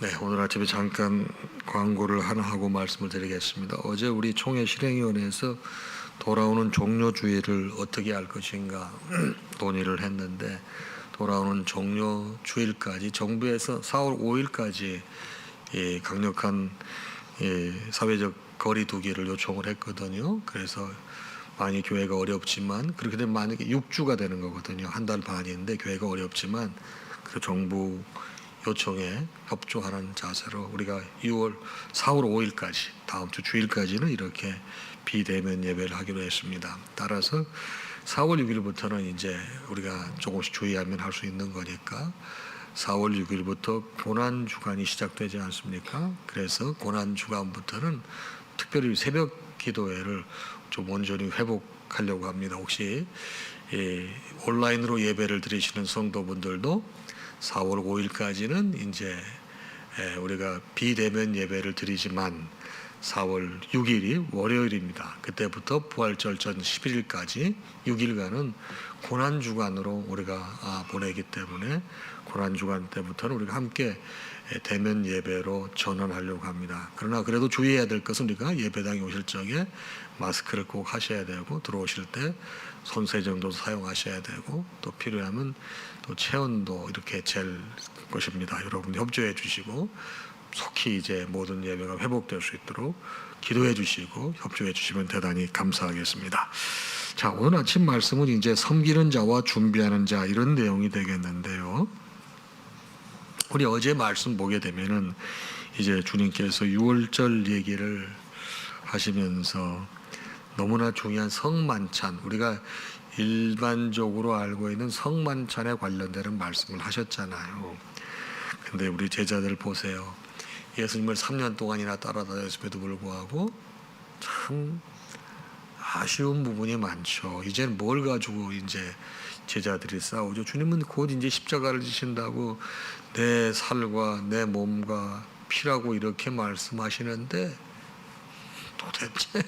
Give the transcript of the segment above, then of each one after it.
네, 오늘 아침에 잠깐 광고를 하나 하고 말씀을 드리겠습니다. 어제 우리 총회 실행위원회에서 돌아오는 종료주의를 어떻게 할 것인가 논의를 했는데, 돌아오는 종료주일까지 정부에서 4월 5일까지 강력한 사회적 거리 두기를 요청을 했거든요. 그래서 많이 교회가 어렵지만, 그렇게 되면 만약에 6주가 되는 거거든요. 한 달 반인데 교회가 어렵지만 그 정부 요청에 협조하는 자세로 우리가 4월 5일까지 다음 주 주일까지는 이렇게 비대면 예배를 하기로 했습니다. 따라서 4월 6일부터는 이제 우리가 조금씩 주의하면 할 수 있는 거니까 4월 6일부터 고난 주간이 시작되지 않습니까? 그래서 고난 주간부터는 특별히 새벽 기도회를 좀 온전히 회복하려고 합니다. 혹시 온라인으로 예배를 드리시는 성도분들도 4월 5일까지는 이제 우리가 비대면 예배를 드리지만 4월 6일이 월요일입니다. 그때부터 부활절 전 11일까지 6일간은 고난주간으로 우리가 보내기 때문에 고난주간 때부터는 우리가 함께 대면 예배로 전환하려고 합니다. 그러나 그래도 주의해야 될 것은 우리가 예배당에 오실 적에 마스크를 꼭 하셔야 되고, 들어오실 때 손세정도 사용하셔야 되고, 또 필요하면 또 체온도 이렇게 잴 것입니다. 여러분 협조해 주시고 속히 이제 모든 예배가 회복될 수 있도록 기도해 주시고 협조해 주시면 대단히 감사하겠습니다. 자, 오늘 아침 말씀은 이제 섬기는 자와 준비하는 자, 이런 내용이 되겠는데요. 우리 어제 말씀 보게 되면은 이제 주님께서 6월절 얘기를 하시면서 너무나 중요한 성만찬, 우리가 일반적으로 알고 있는 성만찬에 관련되는 말씀을 하셨잖아요. 근데 우리 제자들 보세요. 예수님을 3년 동안이나 따라다녔음에도 불구하고 참 아쉬운 부분이 많죠. 이제는 뭘 가지고 이제 제자들이 싸우죠. 주님은 곧 이제 십자가를 지신다고 내 살과 내 몸과 피라고 이렇게 말씀하시는데 도대체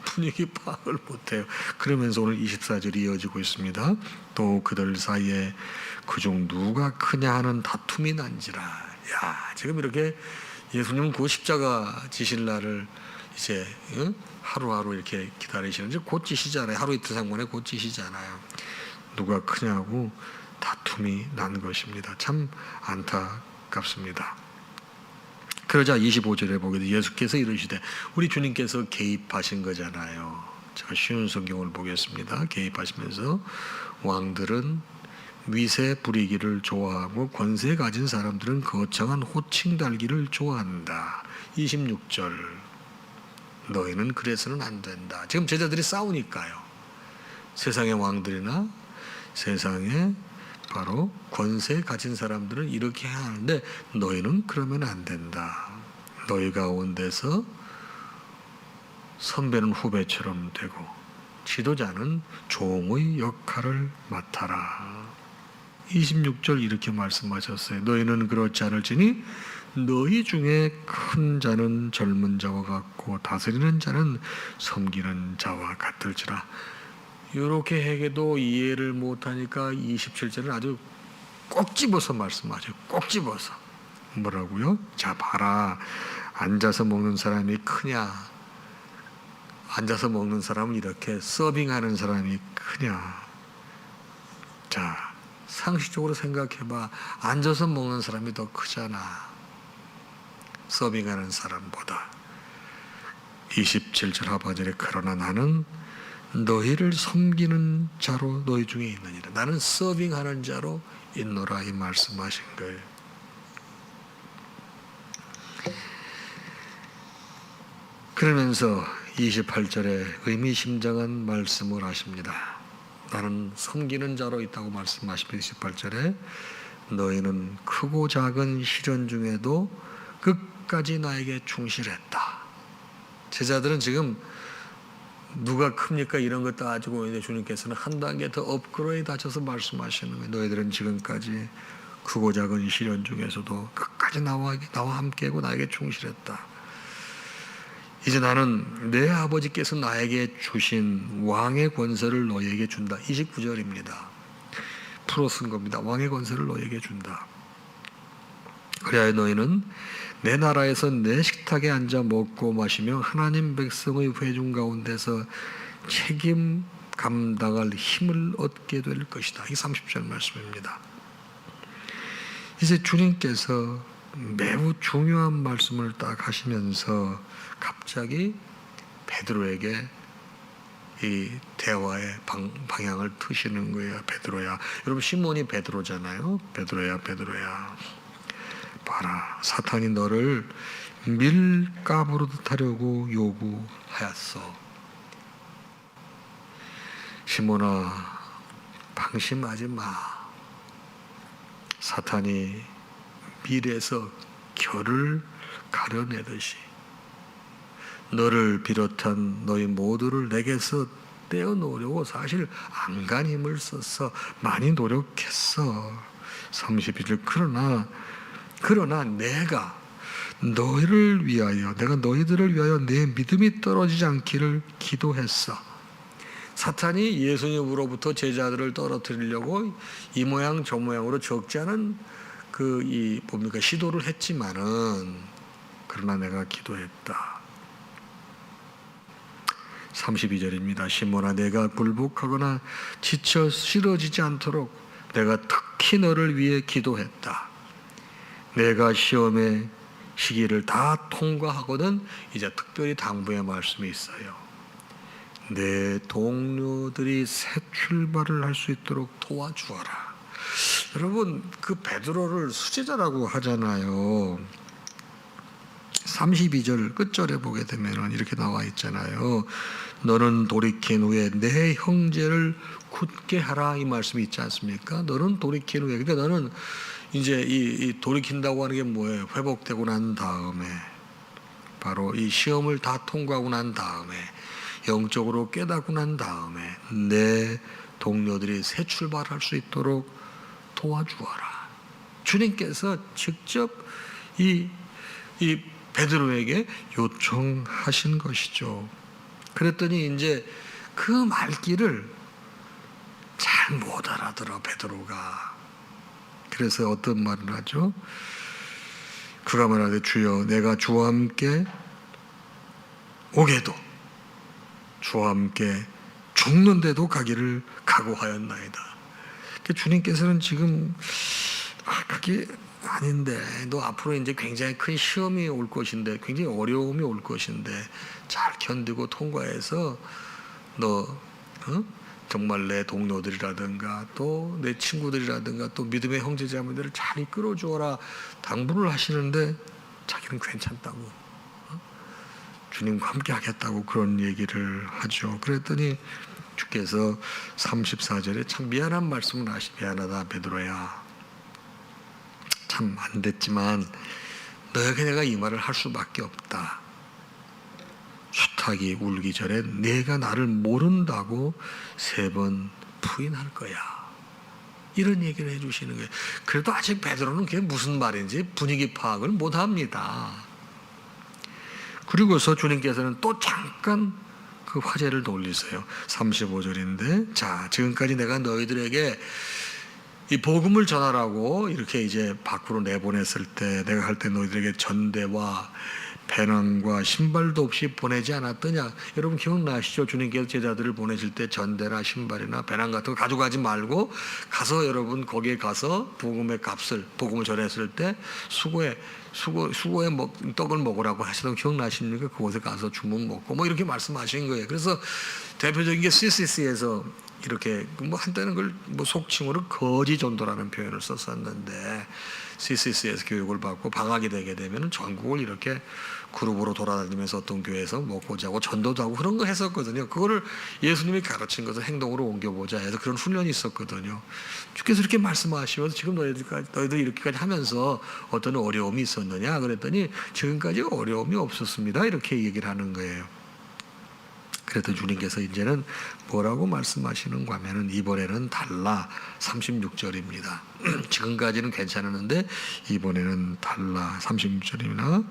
분위기 파악을 못해요. 그러면서 오늘 24절이 이어지고 있습니다. 또 그들 사이에 그중 누가 크냐 하는 다툼이 난지라. 야, 지금 이렇게 예수님은 그 십자가 지실 날을 이제 하루하루 이렇게 기다리시는데 곧 지시잖아요. 하루 이틀 상관에 곧 지시잖아요. 누가 크냐고 다툼이 난 것입니다. 참 안타깝습니다. 그러자 25절에 보게 돼 예수께서 이르시되, 우리 주님께서 개입하신 거잖아요. 제가 쉬운 성경을 보겠습니다. 개입하시면서 왕들은 위세 부리기를 좋아하고 권세 가진 사람들은 거창한 호칭 달기를 좋아한다. 26절, 너희는 그래서는 안 된다. 지금 제자들이 싸우니까요. 세상의 왕들이나 세상에 바로 권세 가진 사람들은 이렇게 해야 하는데 너희는 그러면 안 된다. 너희 가운데서 선배는 후배처럼 되고 지도자는 종의 역할을 맡아라. 26절 이렇게 말씀하셨어요. 너희는 그렇지 않을지니 너희 중에 큰 자는 젊은 자와 같고 다스리는 자는 섬기는 자와 같을지라. 이렇게 해도 이해를 못하니까 27절은 아주 꼭 집어서 말씀하죠. 꼭 집어서. 뭐라고요? 자, 봐라. 앉아서 먹는 사람이 크냐? 앉아서 먹는 사람은 이렇게 서빙하는 사람이 크냐? 자, 상식적으로 생각해봐. 앉아서 먹는 사람이 더 크잖아. 서빙하는 사람보다. 27절 하반절에 그러나 나는 너희를 섬기는 자로 너희 중에 있느니라. 나는 서빙하는 자로 있노라, 이 말씀하신 거예요. 그러면서 28절에 의미심장한 말씀을 하십니다. 나는 섬기는 자로 있다고 말씀하시면서 28절에 너희는 크고 작은 시련 중에도 끝까지 나에게 충실했다. 제자들은 지금 누가 큽니까? 이런 것 따지고 있는데 주님께서는 한 단계 더 업그레이드 하셔서 말씀하시는 거예요. 너희들은 지금까지 크고 작은 시련 중에서도 끝까지 나와 함께하고 나에게 충실했다. 이제 나는 내 아버지께서 나에게 주신 왕의 권세를 너희에게 준다. 29절입니다. 풀어 쓴 겁니다. 왕의 권세를 너희에게 준다. 그리하여 너희는 내 나라에서 내 식탁에 앉아 먹고 마시며 하나님 백성의 회중 가운데서 책임 감당할 힘을 얻게 될 것이다. 이게 30절 말씀입니다. 이제 주님께서 매우 중요한 말씀을 딱 하시면서 갑자기 베드로에게 이 대화의 방향을 트시는 거예요. 베드로야. 여러분 시몬이 베드로잖아요. 베드로야, 베드로야. 봐라, 사탄이 너를 밀가부르듯 하려고 요구하였어. 시몬아, 방심하지 마. 사탄이 밀에서 결을 가려내듯이 너를 비롯한 너희 모두를 내게서 떼어놓으려고 사실 안간 힘을 썼어. 많이 노력했어. 31절 그러나 내가 너희들을 위하여 내 믿음이 떨어지지 않기를 기도했어. 사탄이 예수님으로부터 제자들을 떨어뜨리려고 이 모양 저 모양으로 적지 않은 시도를 했지만은 그러나 내가 기도했다. 32절입니다. 시몬아, 내가 굴복하거나 지쳐 쓰러지지 않도록 내가 특히 너를 위해 기도했다. 내가 시험의 시기를 다 통과하거든 이제 특별히 당부의 말씀이 있어요. 내 동료들이 새 출발을 할 수 있도록 도와주어라. 여러분, 그 베드로를 수제자라고 하잖아요. 32절 끝절에 보게 되면 이렇게 나와 있잖아요. 너는 돌이킨 후에 내 형제를 굳게 하라, 이 말씀이 있지 않습니까? 너는 돌이킨 후에, 그러니까 너는 이제 이 돌이킨다고 하는 게 뭐예요? 회복되고 난 다음에, 바로 이 시험을 다 통과하고 난 다음에, 영적으로 깨닫고 난 다음에 내 동료들이 새 출발할 수 있도록 도와주어라. 주님께서 직접 이 베드로에게 요청하신 것이죠. 그랬더니 이제 그 말귀를 잘 못 알아들어 베드로가. 그래서 어떤 말을 하죠? 그가 말하되 주여, 내가 주와 함께 오게도 주와 함께 죽는데도 가기를 각오하였나이다. 주님께서는 지금 그게 아닌데, 너 앞으로 이제 굉장히 큰 시험이 올 것인데, 굉장히 어려움이 올 것인데 잘 견디고 통과해서 너 정말 내 동료들이라든가 또 내 친구들이라든가 또 믿음의 형제자매들을 잘 이끌어 주어라 당부를 하시는데 자기는 괜찮다고, 주님과 함께 하겠다고 그런 얘기를 하죠. 그랬더니 주께서 34절에 참 미안한 말씀을 미안하다 베드로야, 참 안 됐지만 너에게 내가 이 말을 할 수밖에 없다. 수탉이 울기 전에 네가 나를 모른다고 3번 부인할 거야. 이런 얘기를 해주시는 거예요. 그래도 아직 베드로는 그게 무슨 말인지 분위기 파악을 못합니다. 그리고서 주님께서는 또 잠깐 그 화제를 돌리세요. 35절인데, 자, 지금까지 내가 너희들에게 이 복음을 전하라고 이렇게 이제 밖으로 내보냈을 때, 내가 할 때 너희들에게 전대와 배낭과 신발도 없이 보내지 않았더냐. 여러분 기억나시죠? 주님께서 제자들을 보내실 때 전대나 신발이나 배낭 같은 거 가져가지 말고 가서 여러분 거기에 가서 복음의 값을, 복음을 전했을 때 수고에 떡을 먹으라고 하시던 거 기억나십니까? 그곳에 가서 주문 먹고 뭐 이렇게 말씀하신 거예요. 그래서 대표적인 게 CCC에서 이렇게 뭐 한때는 그걸 뭐 속칭으로 거지 전도라는 표현을 썼었는데, CCC에서 교육을 받고 방학이 되게 되면 전국을 이렇게 그룹으로 돌아다니면서 어떤 교회에서 먹고 자고 전도도 하고 그런 거 했었거든요. 그거를 예수님이 가르친 것을 행동으로 옮겨보자 해서 그런 훈련이 있었거든요. 주께서 이렇게 말씀하시면서 지금 너희들 이렇게까지 하면서 어떤 어려움이 있었느냐 그랬더니 지금까지 어려움이 없었습니다. 이렇게 얘기를 하는 거예요. 그래도 주님께서 이제는 뭐라고 말씀하시는가 하면은 이번에는 달라. 36절입니다. 지금까지는 괜찮았는데 이번에는 달라. 36절입니다.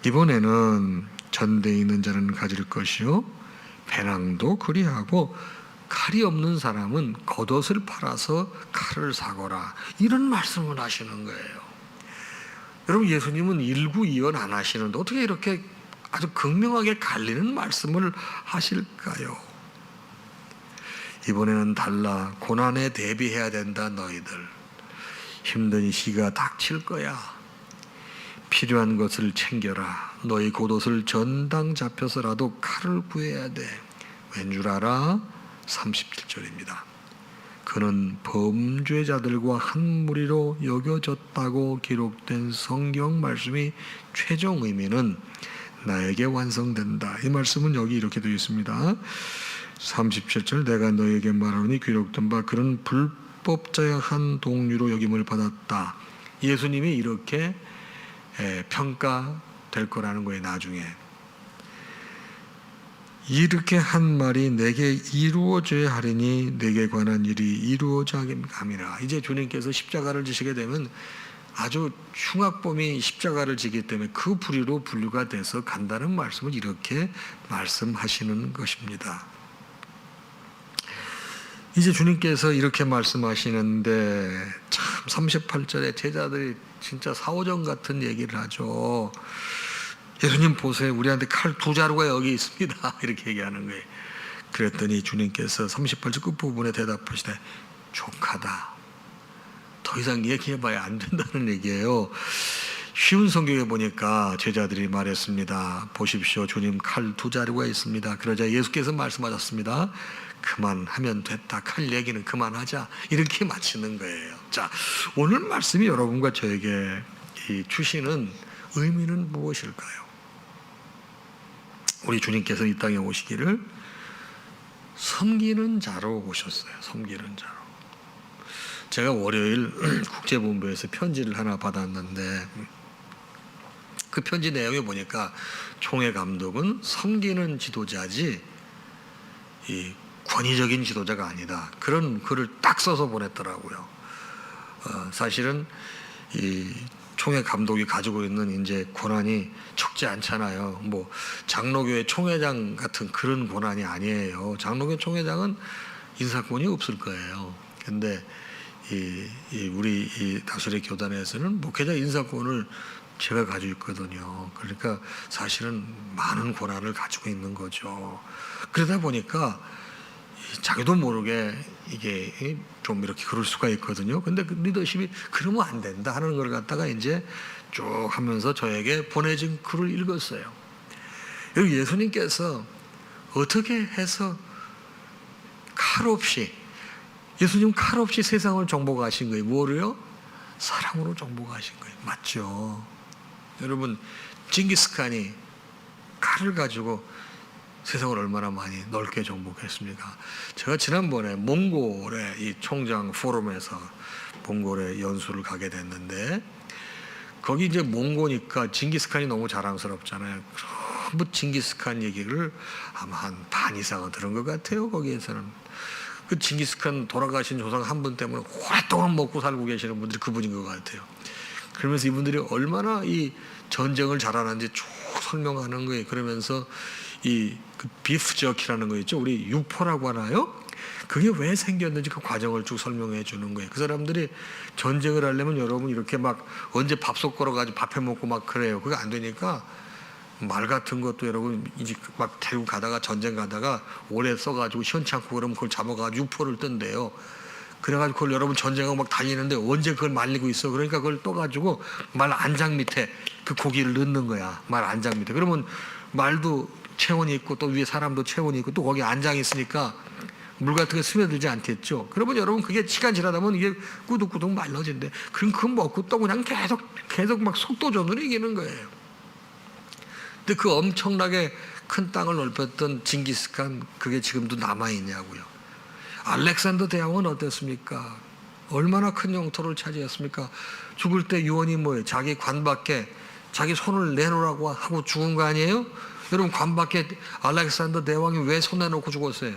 이번에는 전대에 있는 자는 가질 것이요 배낭도 그리하고 칼이 없는 사람은 겉옷을 팔아서 칼을 사거라. 이런 말씀을 하시는 거예요. 여러분, 예수님은 일구이연 안 하시는데 어떻게 이렇게 아주 극명하게 갈리는 말씀을 하실까요? 이번에는 달라. 고난에 대비해야 된다. 너희들 힘든 시기가 닥칠 거야. 필요한 것을 챙겨라. 너희 겉옷을 전당 잡혀서라도 칼을 구해야 돼. 왠 줄 알아? 37절입니다. 그는 범죄자들과 한 무리로 여겨졌다고 기록된 성경 말씀이 최종 의미는 나에게 완성된다. 이 말씀은 여기 이렇게 되어 있습니다. 37절 내가 너에게 말하노니 기록된 바 그런 불법자의 한 동류로 여김을 받았다. 예수님이 이렇게 평가될 거라는 거예요. 나중에 이렇게 한 말이 내게 이루어져야 하리니 내게 관한 일이 이루어져 감이라. 이제 주님께서 십자가를 지시게 되면 아주 흉악범이 십자가를 지기 때문에 그 불의로 분류가 돼서 간다는 말씀을 이렇게 말씀하시는 것입니다. 이제 주님께서 이렇게 말씀하시는데 참 38절에 제자들이 진짜 사오정 같은 얘기를 하죠. 예수님 보세요. 우리한테 칼 2자루가 여기 있습니다. 이렇게 얘기하는 거예요. 그랬더니 주님께서 38절 끝부분에 대답하시되 족하다. 더 이상 얘기해봐야 안 된다는 얘기예요. 쉬운 성경에 보니까 제자들이 말했습니다. 보십시오. 주님 칼 2자루가 있습니다. 그러자 예수께서 말씀하셨습니다. 그만하면 됐다. 칼 얘기는 그만하자. 이렇게 마치는 거예요. 자, 오늘 말씀이 여러분과 저에게 주시는 의미는 무엇일까요? 우리 주님께서 이 땅에 오시기를 섬기는 자로 오셨어요. 섬기는 자로. 제가 월요일 국제본부에서 편지를 하나 받았는데 그 편지 내용에 보니까 총회 감독은 섬기는 지도자지 이 권위적인 지도자가 아니다. 그런 글을 딱 써서 보냈더라고요. 사실은 이 총회 감독이 가지고 있는 이제 권한이 적지 않잖아요. 뭐 장로교회 총회장 같은 그런 권한이 아니에요. 장로교회 총회장은 인사권이 없을 거예요. 근데 우리 이 다수리 교단에서는 목회자 인사권을 제가 가지고 있거든요. 그러니까 사실은 많은 권한을 가지고 있는 거죠. 그러다 보니까 자기도 모르게 이게 좀 이렇게 그럴 수가 있거든요. 근데 그 리더십이 그러면 안 된다 하는 걸 갖다가 이제 쭉 하면서 저에게 보내진 글을 읽었어요. 여기 예수님께서 어떻게 해서 칼 없이 예수님 칼 없이 세상을 정복하신 거예요. 뭐를요? 사랑으로 정복하신 거예요. 맞죠? 여러분 징기스칸이 칼을 가지고 세상을 얼마나 많이 넓게 정복했습니까? 제가 지난번에 몽골의 이 총장 포럼에서 몽골에 연수를 가게 됐는데 거기 이제 몽고니까 징기스칸이 너무 자랑스럽잖아요. 전부 징기스칸 얘기를 아마 한 반 이상은 들은 것 같아요. 거기에서는 그 징기스칸 돌아가신 조상 한 분 때문에 오랫동안 먹고 살고 계시는 분들이 그분인 것 같아요. 그러면서 이분들이 얼마나 이 전쟁을 잘하는지 쭉 설명하는 거예요. 그러면서 그 비프 저키라는 거 있죠. 우리 육포라고 하나요? 그게 왜 생겼는지 그 과정을 쭉 설명해 주는 거예요. 그 사람들이 전쟁을 하려면 여러분 이렇게 막 언제 밥솥 걸어가지고 밥해 먹고 막 그래요. 그게 안 되니까 말 같은 것도 여러분 이제 막 데리고 가다가 전쟁 가다가 오래 써가지고 시원치 않고 그러면 그걸 잡아가지고 육포를 뜬대요. 그래가지고 그걸 여러분 전쟁하고 막 달리는데 언제 그걸 말리고 있어. 그러니까 그걸 떠가지고 말 안장 밑에 그 고기를 넣는 거야. 말 안장 밑에. 그러면 말도 체온이 있고 또 위에 사람도 체온이 있고 또 거기 안장이 있으니까 물 같은 게 스며들지 않겠죠. 그러면 여러분 그게 시간 지나다 보면 이게 꾸덕꾸덕 말라진대. 그럼 그거 먹고 또 그냥 계속 막 속도전으로 이기는 거예요. 근데 그 엄청나게 큰 땅을 넓혔던 징기스칸 그게 지금도 남아있냐고요. 알렉산더 대왕은 어땠습니까? 얼마나 큰 영토를 차지했습니까? 죽을 때 유언이 뭐예요? 자기 관 밖에 자기 손을 내놓으라고 하고 죽은 거 아니에요? 여러분 관 밖에 알렉산더 대왕이 왜 손 내놓고 죽었어요?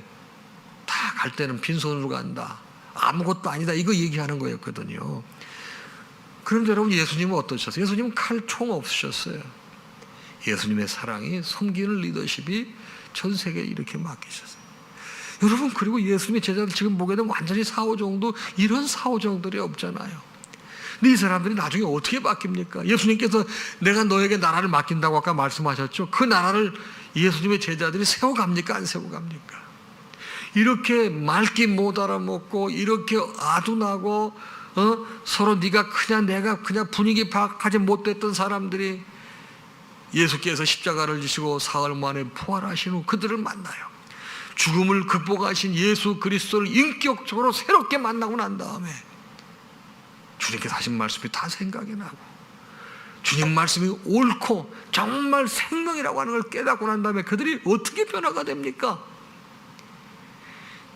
다 갈 때는 빈손으로 간다. 아무것도 아니다. 이거 얘기하는 거였거든요. 그런데 여러분 예수님은 어떠셨어요? 예수님은 칼 총 없으셨어요. 예수님의 사랑이 섬기는 리더십이 전 세계에 이렇게 맡기셨어요. 여러분 그리고 예수님의 제자들 지금 보게 되면 완전히 사오정도 이런 사오정들이 없잖아요. 근데 이 사람들이 나중에 어떻게 바뀝니까? 예수님께서 내가 너에게 나라를 맡긴다고 아까 말씀하셨죠. 그 나라를 예수님의 제자들이 세워갑니까? 안 세워갑니까? 이렇게 말귀 못 알아먹고 이렇게 아둔하고 서로 네가 크냐 내가 크냐 분위기 파악하지 못했던 사람들이 예수께서 십자가를 지시고 사흘 만에 부활하신 후 그들을 만나요. 죽음을 극복하신 예수 그리스도를 인격적으로 새롭게 만나고 난 다음에 주님께서 하신 말씀이 다 생각이 나고 주님 말씀이 옳고 정말 생명이라고 하는 걸 깨닫고 난 다음에 그들이 어떻게 변화가 됩니까?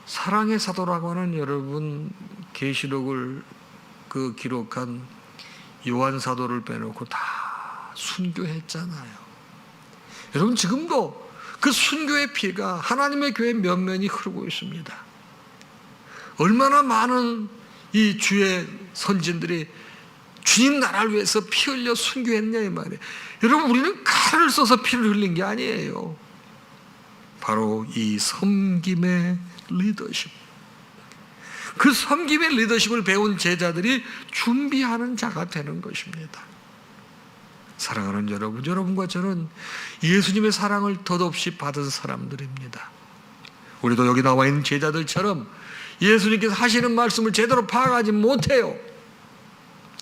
사랑의 사도라고 하는 여러분 계시록을 기록한 요한 사도를 빼놓고 다 순교했잖아요. 여러분 지금도 그 순교의 피가 하나님의 교회 면면이 흐르고 있습니다. 얼마나 많은 이 주의 선진들이 주님 나라를 위해서 피 흘려 순교했냐 이 말이에요. 여러분 우리는 칼을 써서 피를 흘린 게 아니에요. 바로 이 섬김의 리더십, 그 섬김의 리더십을 배운 제자들이 준비하는 자가 되는 것입니다. 사랑하는 여러분, 여러분과 저는 예수님의 사랑을 덧없이 받은 사람들입니다. 우리도 여기 나와 있는 제자들처럼 예수님께서 하시는 말씀을 제대로 파악하지 못해요.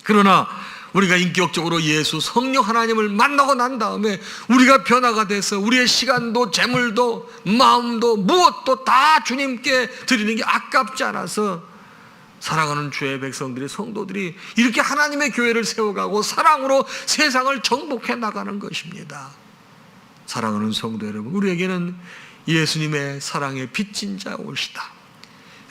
그러나 우리가 인격적으로 예수 성령 하나님을 만나고 난 다음에 우리가 변화가 돼서 우리의 시간도 재물도 마음도 무엇도 다 주님께 드리는 게 아깝지 않아서 사랑하는 주의 백성들이 성도들이 이렇게 하나님의 교회를 세워가고 사랑으로 세상을 정복해 나가는 것입니다. 사랑하는 성도 여러분, 우리에게는 예수님의 사랑의 빚진 자 오시다.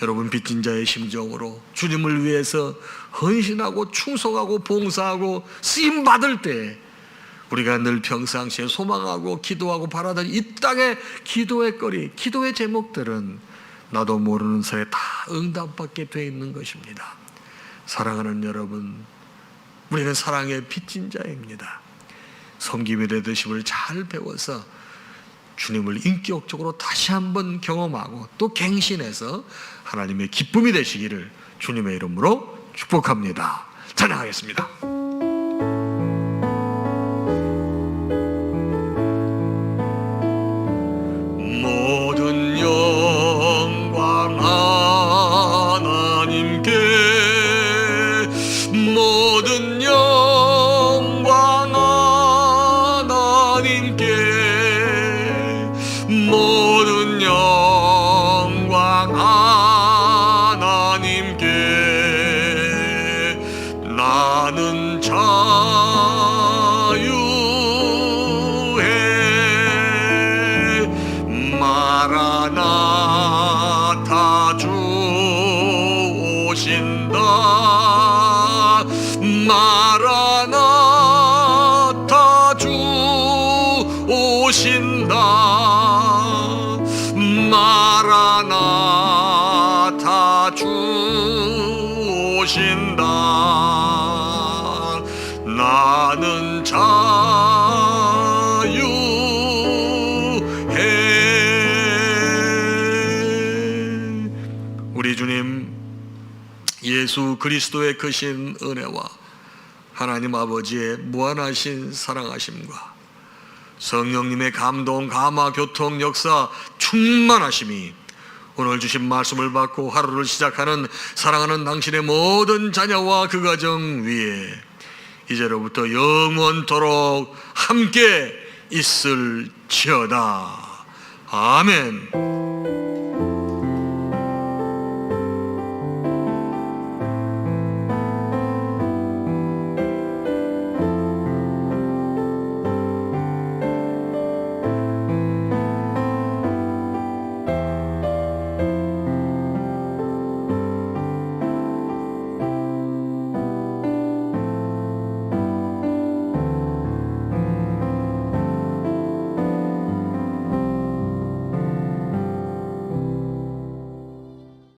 여러분 빚진 자의 심정으로 주님을 위해서 헌신하고 충성하고 봉사하고 쓰임받을 때 우리가 늘 평상시에 소망하고 기도하고 바라던 이 땅의 기도의 거리, 기도의 제목들은 나도 모르는 사이에 다 응답받게 되어 있는 것입니다. 사랑하는 여러분, 우리는 사랑의 빚진 자입니다. 섬김의 리더십을 잘 배워서 주님을 인격적으로 다시 한번 경험하고 또 갱신해서 하나님의 기쁨이 되시기를 주님의 이름으로 축복합니다. 찬양하겠습니다. 모든 영광 하나님께, 모든 영광 하나님께, 모든 영광 하나님께. 나는 자유해. 마라나타 주 오신다. 마라나타 주 오신다. 마라나타 주 오신다. 나는 자유해. 우리 주님 예수 그리스도의 크신 은혜와 하나님 아버지의 무한하신 사랑하심과 성령님의 감동, 감화, 교통, 역사, 충만하심이 오늘 주신 말씀을 받고 하루를 시작하는 사랑하는 당신의 모든 자녀와 그 가정 위에 이제로부터 영원토록 함께 있을지어다. 아멘.